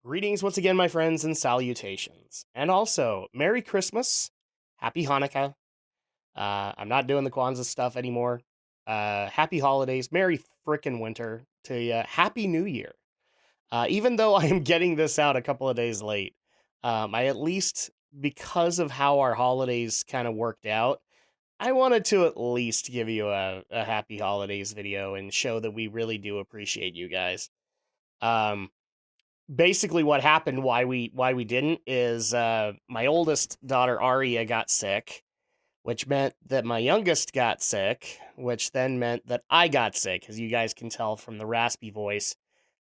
Greetings once again, my friends, and salutations. And also, Merry Christmas, Happy Hanukkah. I'm not doing the Kwanzaa stuff anymore. Happy holidays, Merry frickin' winter to you. Happy New Year. Even though I am getting this out a couple of days late, I at least, because of how our holidays kind of worked out, I wanted to at least give you a happy holidays video and show that we really do appreciate you guys. Um, Basically what happened why we didn't is my oldest daughter Aria got sick, which meant that my youngest got sick, which then meant that I got sick, as you guys can tell from the raspy voice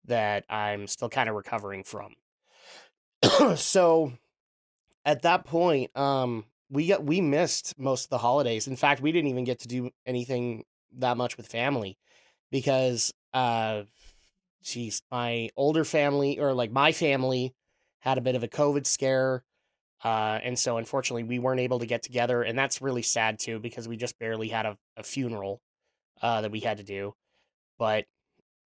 that I'm still kind of recovering from. So at that point, we missed most of the holidays. In fact, we didn't even get to do anything that much with family because my older family, or like my family, had a bit of a COVID scare. And so unfortunately we weren't able to get together, and that's really sad too, because we just barely had a funeral that we had to do. But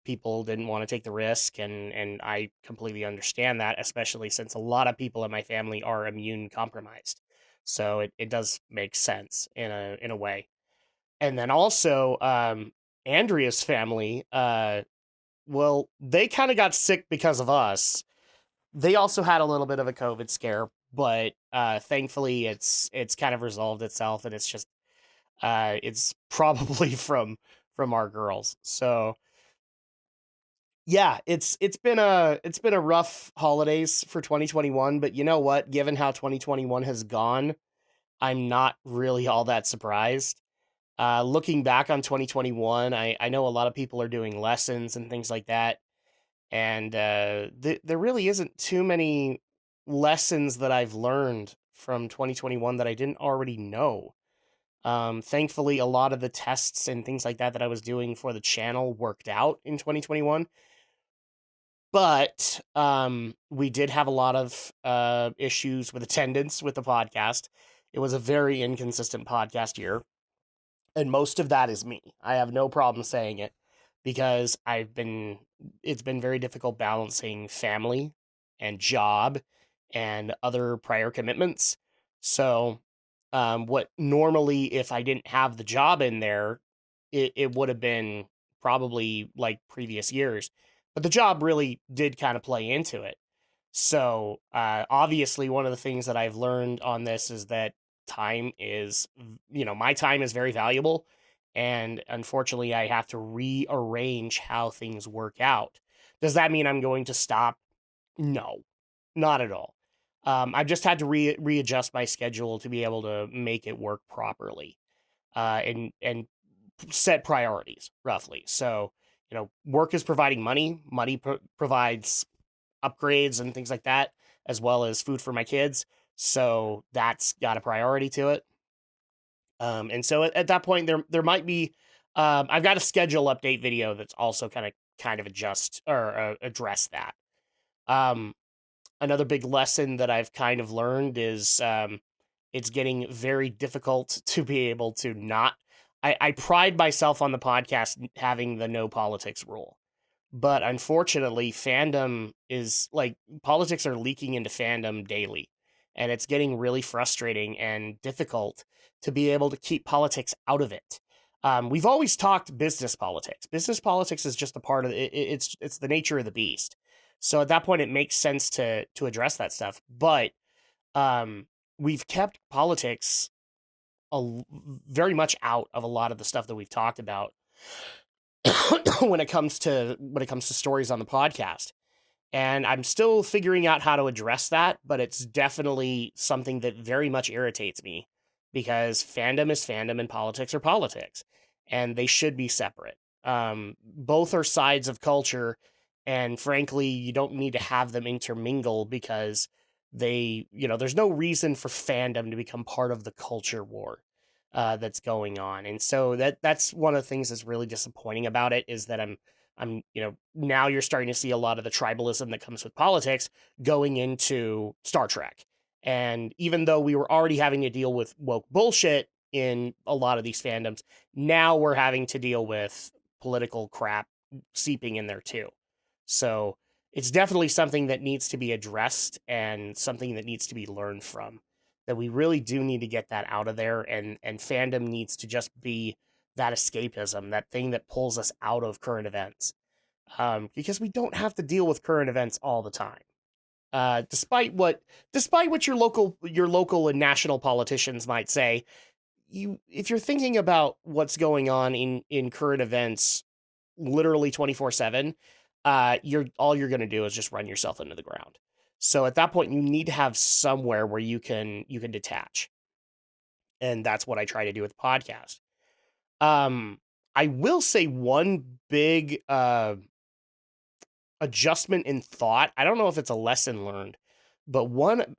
people didn't want to take the risk, and I completely understand that, especially since a lot of people in my family are immune compromised. So it does make sense in a way. And then also Andrea's family, well, they kind of got sick because of us. They also had a little bit of a COVID scare, but thankfully it's kind of resolved itself, and it's probably from our girls. So yeah, it's been a rough holidays for 2021, but you know what? Given how 2021 has gone, I'm not really all that surprised. Looking back on 2021, I know a lot of people are doing lessons and things like that, and there really isn't too many lessons that I've learned from 2021 that I didn't already know. Thankfully, a lot of the tests and things like that I was doing for the channel worked out in 2021. But we did have a lot of issues with attendance with the podcast. It was a very inconsistent podcast year, and most of that is me. I have no problem saying it, because it's been very difficult balancing family and job and other prior commitments. So what normally, if I didn't have the job in there, it would have been probably like previous years, but the job really did kind of play into it. So, obviously, one of the things that I've learned on this is that my time is very valuable. And unfortunately, I have to rearrange how things work out. Does that mean I'm going to stop? No, not at all. I've just had to readjust my schedule to be able to make it work properly, and set priorities roughly. So, work is providing money. Money provides upgrades and things like that, as well as food for my kids. So that's got a priority to it. And so at that point, there might be, I've got a schedule update video that's also kind of adjust or address that. Um, Another big lesson that I've kind of learned is it's getting very difficult to be able to not. I pride myself on the podcast having the no politics rule, but unfortunately, fandom is like politics are leaking into fandom daily, and it's getting really frustrating and difficult to be able to keep politics out of it. We've always talked business politics. Business politics is just a part of it. It's the nature of the beast. So at that point, it makes sense to address that stuff. But um, we've kept politics very much out of a lot of the stuff that we've talked about when it comes to stories on the podcast. And I'm still figuring out how to address that, but it's definitely something that very much irritates me, because fandom is fandom and politics are politics, and they should be separate. Both are sides of culture, and frankly, you don't need to have them intermingle, because there's no reason for fandom to become part of the culture war that's going on. And so that's one of the things that's really disappointing about it, is that now you're starting to see a lot of the tribalism that comes with politics going into Star Trek. And even though we were already having to deal with woke bullshit in a lot of these fandoms, now we're having to deal with political crap seeping in there too. So it's definitely something that needs to be addressed and something that needs to be learned from. That we really do need to get that out of there, and fandom needs to just be that escapism, that thing that pulls us out of current events. Because we don't have to deal with current events all the time. Despite what your local and national politicians might say, if you're thinking about what's going on in current events literally 24/7, you're going to do is just run yourself into the ground. So at that point you need to have somewhere where you can detach. And that's what I try to do with the podcast. Um I will say one big adjustment in thought. I don't know if it's a lesson learned, but one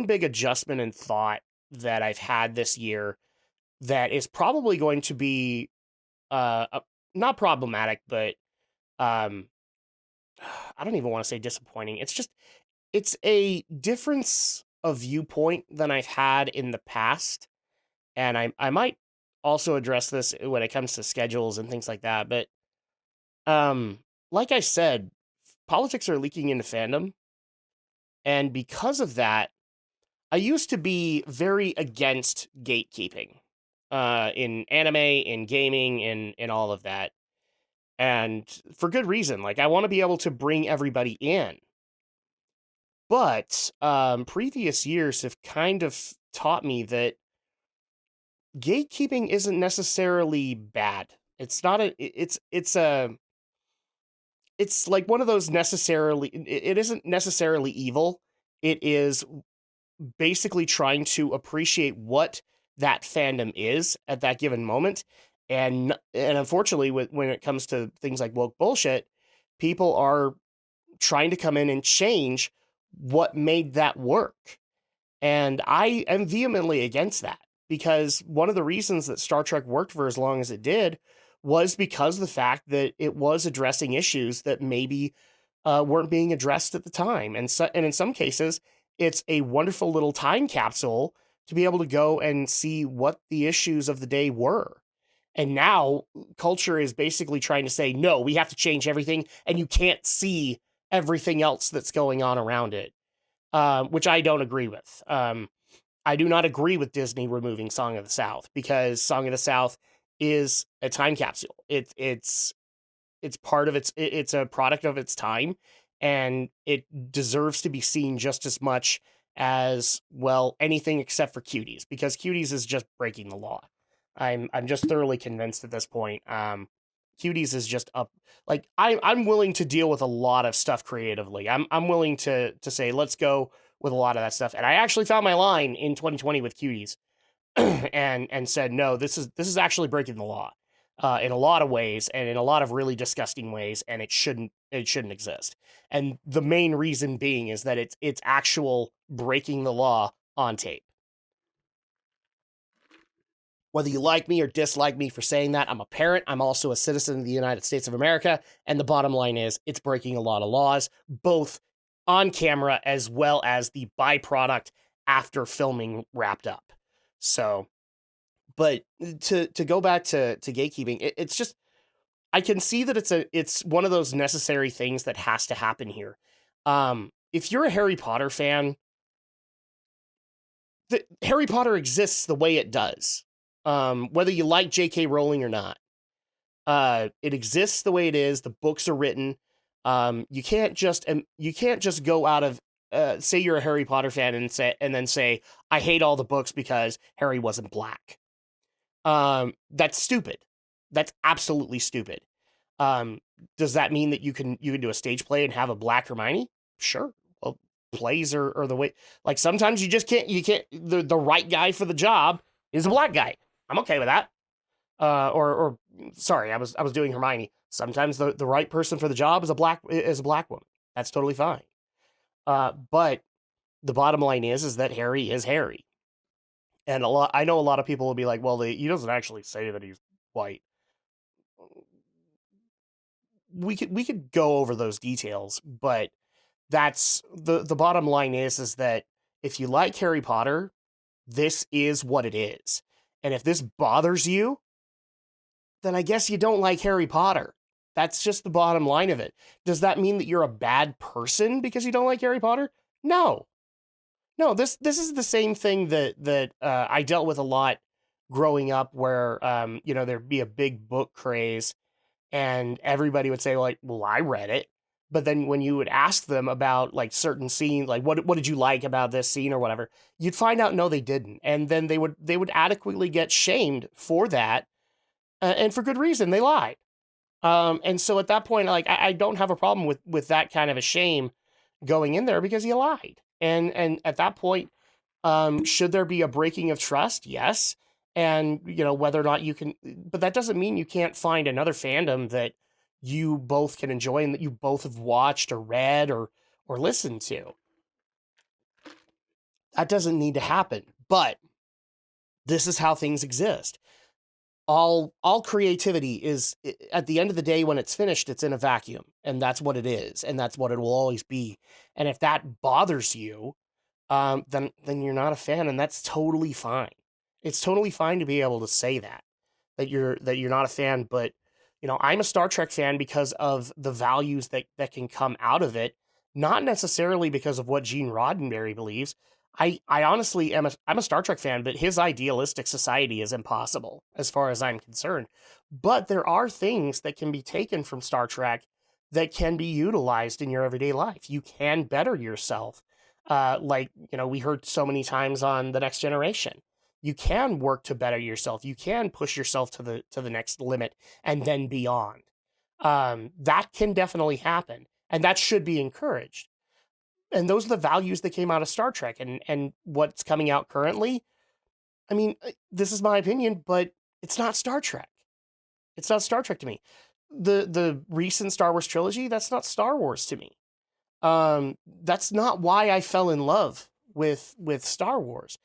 big adjustment in thought that I've had this year that is probably going to be not problematic, but um I don't even want to say disappointing. It's a difference of viewpoint than I've had in the past, and I might also address this when it comes to schedules and things like that. But um, like I said, politics are leaking into fandom, and because of that, I used to be very against gatekeeping, in anime, in gaming, in all of that, and for good reason. Like I want to be able to bring everybody in. But previous years have kind of taught me that gatekeeping isn't necessarily bad. It's not a it's like one of those necessarily it isn't necessarily evil. It is basically trying to appreciate what that fandom is at that given moment. And unfortunately when it comes to things like woke bullshit, people are trying to come in and change what made that work. And I am vehemently against that, because one of the reasons that Star Trek worked for as long as it did was because of the fact that it was addressing issues that maybe weren't being addressed at the time. And in some cases, it's a wonderful little time capsule to be able to go and see what the issues of the day were. And now culture is basically trying to say, no, we have to change everything, and you can't see everything else that's going on around it, which I don't agree with. I do not agree with Disney removing Song of the South, because Song of the South is a time capsule. It's part of it's a product of its time, and it deserves to be seen just as much as, well, anything except for Cuties, because Cuties is just breaking the law. I'm just thoroughly convinced at this point. Cuties is just up. Like I'm willing to deal with a lot of stuff creatively. I'm willing to say let's go with a lot of that stuff. And I actually found my line in 2020 with Cuties, and said, no, this is actually breaking the law in a lot of ways, and in a lot of really disgusting ways, and it shouldn't exist. And the main reason being is that it's actual breaking the law on tape. Whether you like me or dislike me for saying that, I'm a parent. I'm also a citizen of the United States of America. And the bottom line is it's breaking a lot of laws, both on camera as well as the byproduct after filming wrapped up. So, but to go back to gatekeeping, it's just, I can see that it's one of those necessary things that has to happen here. If you're a Harry Potter fan, Harry Potter exists the way it does. Whether you like J.K. Rowling or not, it exists the way it is. The books are written. You can't just go out of say you're a Harry Potter fan and then say I hate all the books because Harry wasn't black. That's stupid. That's absolutely stupid. Um, does that mean that you can do a stage play and have a black Hermione? Sure. Well, plays are the way. Like sometimes you can't the right guy for the job is a black guy. I'm okay with that. Or sorry, I was doing Hermione. Sometimes the right person for the job is a black woman. That's totally fine. But the bottom line is that Harry is Harry. And I know a lot of people will be like, well, he doesn't actually say that he's white. We could go over those details, but that's the bottom line is that if you like Harry Potter, this is what it is. And if this bothers you, then I guess you don't like Harry Potter. That's just the bottom line of it. Does that mean that you're a bad person because you don't like Harry Potter? No. No, this is the same thing that I dealt with a lot growing up, where there'd be a big book craze, and everybody would say like, "Well, I read it," but then when you would ask them about like certain scenes, like what did you like about this scene or whatever, you'd find out no, they didn't, and then they would adequately get shamed for that, and for good reason. They lied. And so at that point, like I don't have a problem with that kind of a shame going in there because you lied. And at that point, should there be a breaking of trust? Yes. And whether or not you can, but that doesn't mean you can't find another fandom that you both can enjoy and that you both have watched or read or listened to. That doesn't need to happen. But this is how things exist. All creativity is, at the end of the day, when it's finished, it's in a vacuum, and that's what it is, and that's what it will always be. And if that bothers you, then you're not a fan, and that's totally fine. It's totally fine to be able to say that you're not a fan. But I'm a Star Trek fan because of the values that can come out of it, not necessarily because of what Gene Roddenberry believes. I honestly I'm a Star Trek fan, but his idealistic society is impossible as far as I'm concerned. But there are things that can be taken from Star Trek that can be utilized in your everyday life. You can better yourself. Like, we heard so many times on The Next Generation. You can work to better yourself. You can push yourself to the next limit and then beyond. That can definitely happen, and that should be encouraged. And those are the values that came out of Star Trek, and what's coming out currently. I mean, this is my opinion, but it's not Star Trek. It's not Star Trek to me. The recent Star Wars trilogy, that's not Star Wars to me. That's not why I fell in love with Star Wars.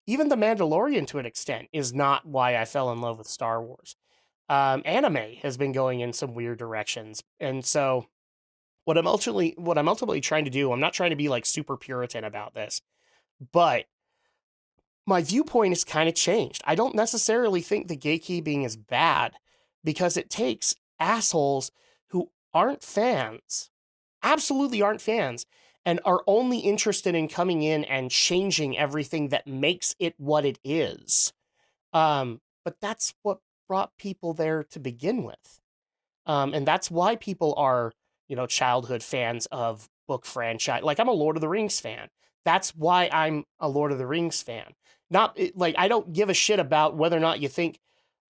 Even The Mandalorian, to an extent, is not why I fell in love with Star Wars. Anime has been going in some weird directions, and so what I'm ultimately trying to do, I'm not trying to be like super Puritan about this, but my viewpoint has kind of changed. I don't necessarily think the gatekeeping is bad, because it takes assholes who aren't fans, absolutely aren't fans, and are only interested in coming in and changing everything that makes it what it is. But that's what brought people there to begin with. And that's why people are, childhood fans of book franchise. Like, I'm a Lord of the Rings fan. That's why I'm a Lord of the Rings fan. Like, I don't give a shit about whether or not you think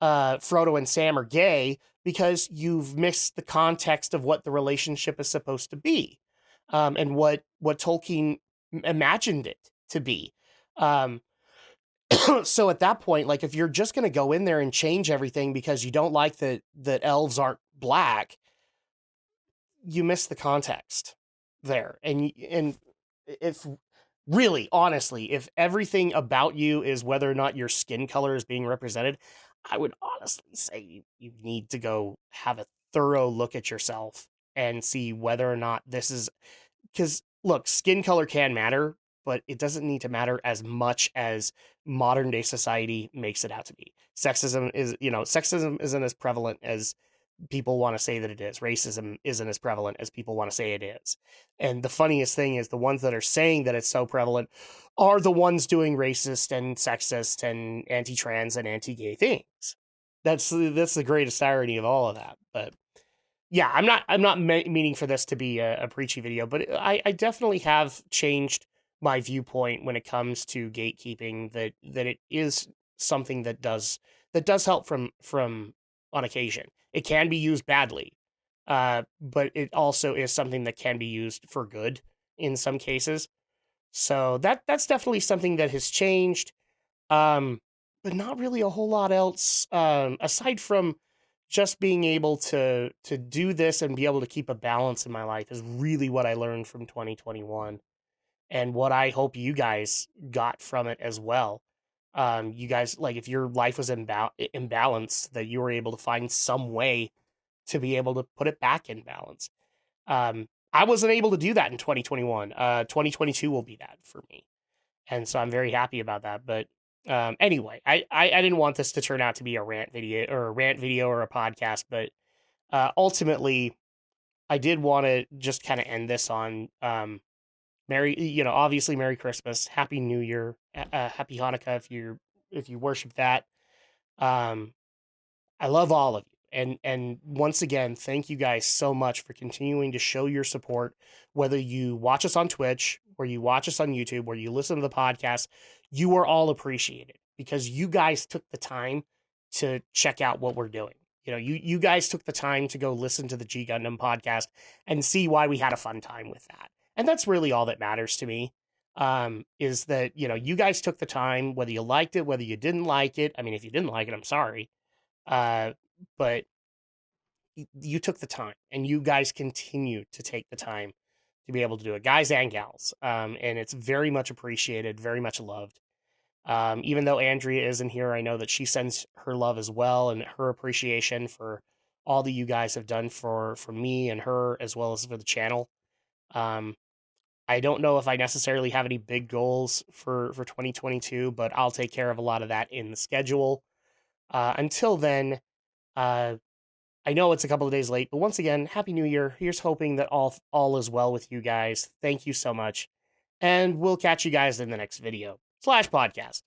Frodo and Sam are gay, because you've missed the context of what the relationship is supposed to be, and what Tolkien imagined it to be. Um, so at that point, like, if you're just going to go in there and change everything because you don't like that elves aren't black, you miss the context there. And if really, honestly, if everything about you is whether or not your skin color is being represented, I would honestly say you need to go have a thorough look at yourself and see whether or not this is, because look, skin color can matter, but it doesn't need to matter as much as modern day society makes it out to be. Sexism isn't as prevalent as people want to say that it is. Racism isn't as prevalent as people want to say it is. And the funniest thing is, the ones that are saying that it's so prevalent are the ones doing racist and sexist and anti-trans and anti-gay things. That's the greatest irony of all of that. But yeah, I'm not meaning for this to be a preachy video, but I definitely have changed my viewpoint when it comes to gatekeeping. That it is something that does help from on occasion. It can be used badly, but it also is something that can be used for good in some cases. So that's definitely something that has changed, um, but not really a whole lot else, aside from just being able to do this and be able to keep a balance in my life is really what I learned from 2021, and what I hope you guys got from it as well. You guys, like, if your life was imbalanced, that you were able to find some way to be able to put it back in balance. I wasn't able to do that in 2021. 2022 will be that for me, and so I'm very happy about that. But anyway, I didn't want this to turn out to be a rant video or a podcast, but Ultimately, I did want to just kind of end this on obviously Merry Christmas, Happy New Year, Happy Hanukkah if you worship that. Um, I love all of you. And once again, thank you guys so much for continuing to show your support, whether you watch us on Twitch or you watch us on YouTube or you listen to the podcast. You are all appreciated because you guys took the time to check out what we're doing. You guys took the time to go listen to the G Gundam podcast and see why we had a fun time with that. And that's really all that matters to me. Is that, you guys took the time, whether you liked it, whether you didn't like it. I mean, if you didn't like it, I'm sorry. Uh, but you took the time and you guys continue to take the time to be able to do it, guys and gals. And it's very much appreciated, very much loved. Even though Andrea isn't here, I know that she sends her love as well and her appreciation for all that you guys have done for me and her, as well as for the channel. Um, I don't know if I necessarily have any big goals for 2022, but I'll take care of a lot of that in the schedule. Until then, uh, I know it's a couple of days late, but once again, Happy New Year. Here's hoping that all is well with you guys. Thank you so much. And we'll catch you guys in the next video / podcast.